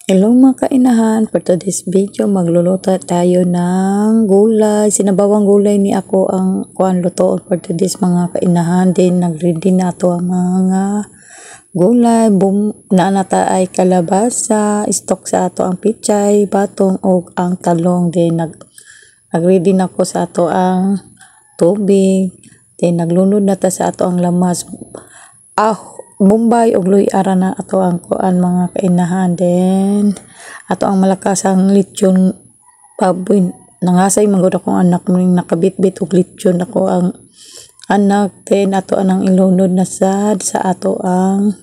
Hello mga kainahan, for today's video magluluto tayo ng gulay, sinabawang gulay ni ako ang kuan luto for today's mga kainahan. Din nagready na to ang mga gulay, naanata ay kalabasa, stock sa ato ang pichay, batong o ang talong. Din nagready na ko sa ato ang tubig, din naglunod na ta sa ato ang lamas. Bombay og luy ara na ato ang kuan mga kainahan. Then ato ang malakasang lechon baboy, nangasay magud akong anak ning nakabitbit og lechon ako ang anak. Then ato anang ilunod na sad sa ato ang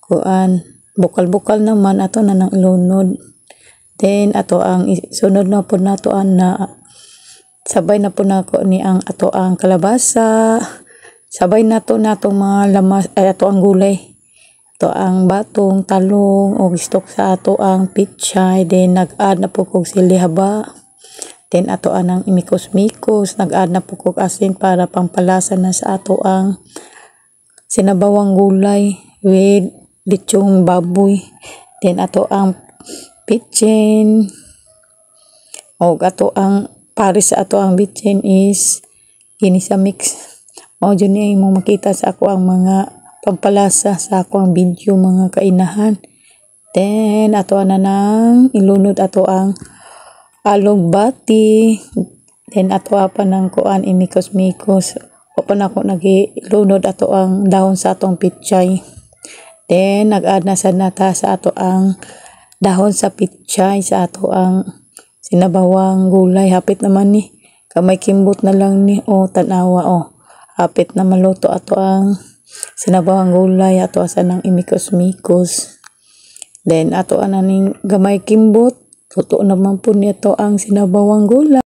kuan, bukal-bukal naman ato na nang ilunod. Then ato ang sunod na pud nato na sabay na po nako ni ang ato ang kalabasa. Sabay natong mga lamas ay ato ang gulay. Ato ang batong, talong o stock sa ato ang pichay. Then nag-add na po kog sili haba. Then ato anang imikos-mikos, nag-add na po kog asin para pampalasa na sa ato ang sinabawang gulay with lechong baboy. Then ato ang pitchin o ato ang pares sa ato ang bitchin is ginisa mix. O dyan niya mo makita sa ako ang mga pampalasa sa ako ang video mga kainahan. Then ato na nang ilunod ato ang alugbati. Then ato pa nang kuan imikos-mikos. O pa na ako nag-ilunod ato ang dahon sa atong pichay. Then nag-add na sa nata sa ato ang dahon sa pichay sa ato ang sinabawang gulay. Hapit naman ni kamay kimbot na lang ni o tanawa o. Hapit na maluto ato ang sinabawang gulay, ato asa nang imikos-mikos. Then ato ning gamay kimbot, luto naman po nito ang sinabawang gulay.